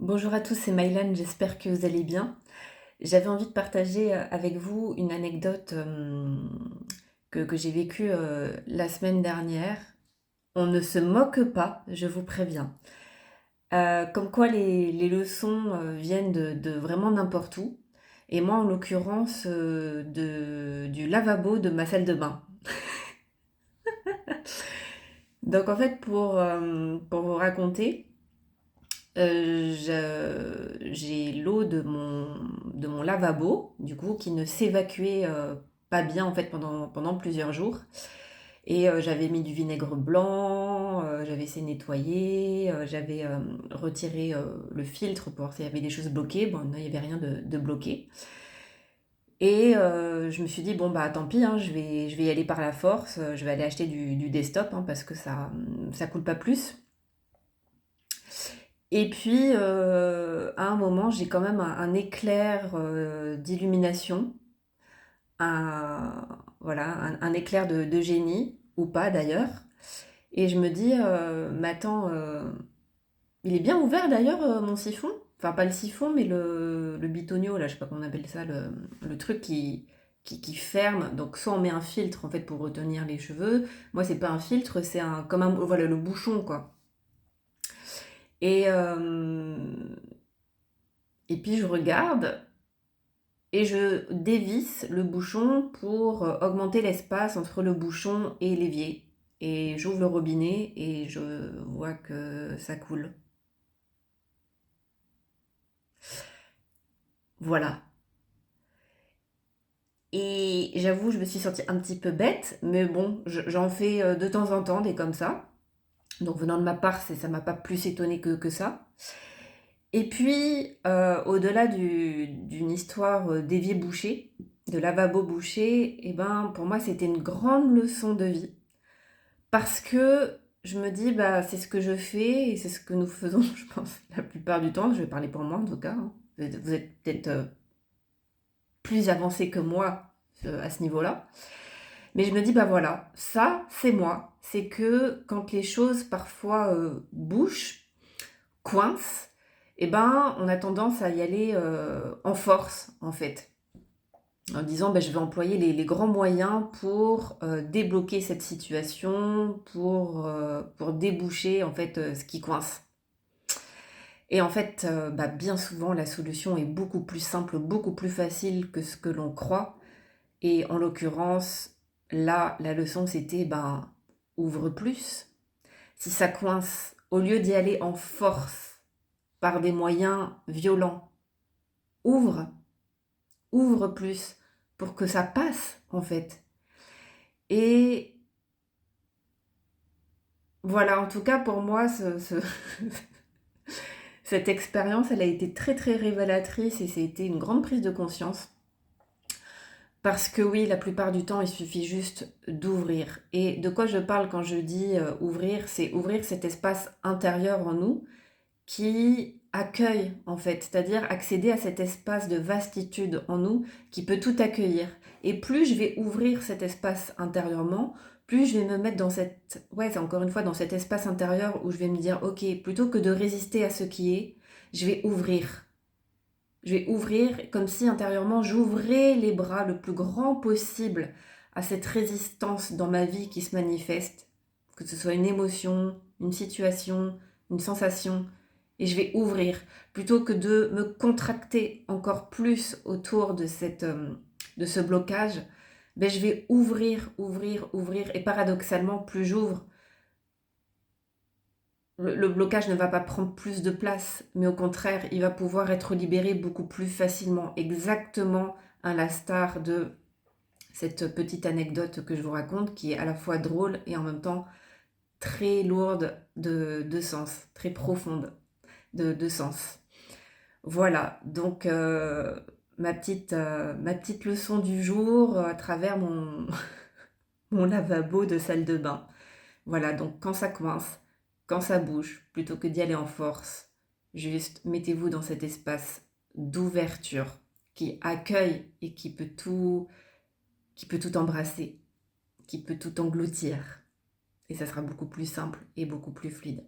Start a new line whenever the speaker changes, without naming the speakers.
Bonjour à tous, c'est Maïlan, j'espère que vous allez bien. J'avais envie de partager avec vous une anecdote que j'ai vécue la semaine dernière. On ne se moque pas, je vous préviens. Comme quoi les leçons viennent de vraiment n'importe où. Et moi, en l'occurrence, du lavabo de ma salle de bain. Donc en fait, pour vous raconter, j'ai l'eau de mon lavabo, du coup, qui ne s'évacuait, pas bien, en fait, pendant plusieurs jours et j'avais mis du vinaigre blanc, j'avais essayé de nettoyer, j'avais, retiré, le filtre pour voir s'il y avait des choses bloquées. Bon, non, il y avait rien de bloqué et je me suis dit: «Bon, bah, tant pis, hein, je vais y aller par la force, je vais aller acheter du Desktop, hein, parce que ça coule pas plus». Et puis, à un moment, j'ai quand même un éclair, d'illumination, un voilà, un éclair de génie ou pas d'ailleurs et je me dis: «Mais attends, il est bien ouvert d'ailleurs, mon siphon?» Enfin pas le siphon, mais le bitonio là, je sais pas comment on appelle ça, le truc qui ferme. Donc soit on met un filtre en fait pour retenir les cheveux. Moi, c'est pas un filtre, c'est un comme un voilà, le bouchon quoi et et puis je regarde et je dévisse le bouchon pour, augmenter l'espace entre le bouchon et l'évier et j'ouvre le robinet et je vois que ça coule. Voilà et j'avoue, je me suis sentie un petit peu bête, mais bon, j'en fais, de temps en temps des comme ça. Donc venant de ma part, ça m'a pas plus étonnée que ça et puis, au-delà d'une histoire, d'évier bouché, de lavabo bouché et ben, pour moi, c'était une grande leçon de vie. Parce que je me dis: «Bah, c'est ce que je fais et c'est ce que nous faisons, je pense, la plupart du temps». Je vais parler pour moi, en tout cas, hein. Vous êtes peut-être, plus avancés que moi, à ce niveau-là. Mais je me dis: «Bah, voilà, ça, c'est moi». C'est que quand les choses parfois, bouchent, coincent et ben, on a tendance à y aller, en force, en fait. En disant: «Beh, je vais employer les grands moyens pour, débloquer cette situation, pour déboucher, en fait, ce qui coince» et en fait, bah, bien souvent, la solution est beaucoup plus simple, beaucoup plus facile que ce que l'on croit et en l'occurrence, là, la leçon, c'était, ben, ouvre plus. Si ça coince, au lieu d'y aller en force, par des moyens violents, ouvre, ouvre plus pour que ça passe, en fait et voilà, en tout cas pour moi cette expérience, elle a été très, très révélatrice et c'était une grande prise de conscience. Parce que oui, la plupart du temps, il suffit juste d'ouvrir et de quoi je parle quand je dis, ouvrir? C'est ouvrir cet espace intérieur en nous qui accueille, en fait. C'est-à-dire accéder à cet espace de vastitude en nous qui peut tout accueillir et plus je vais ouvrir cet espace intérieurement, plus je vais me mettre dans cette ouais, c'est encore une fois dans cet espace intérieur où je vais me dire: «OK, plutôt que de résister à ce qui est, je vais ouvrir». Je vais ouvrir comme si intérieurement j'ouvrais les bras le plus grand possible à cette résistance dans ma vie qui se manifeste, que ce soit une émotion, une situation, une sensation et je vais ouvrir plutôt que de me contracter encore plus autour de de ce blocage, beh, je vais ouvrir, ouvrir, ouvrir et paradoxalement plus j'ouvre, le blocage ne va pas prendre plus de place, mais au contraire, il va pouvoir être libéré beaucoup plus facilement. Exactement à l'instar de cette petite anecdote que je vous raconte, qui est à la fois drôle et en même temps très lourde de sens, très profonde de sens. Voilà, donc ma petite leçon du jour à travers mon mon lavabo de salle de bain. Voilà, donc quand ça coince, quand ça bouge, plutôt que d'y aller en force, juste mettez-vous dans cet espace d'ouverture qui accueille et qui peut tout embrasser, qui peut tout engloutir. Et ça sera beaucoup plus simple et beaucoup plus fluide.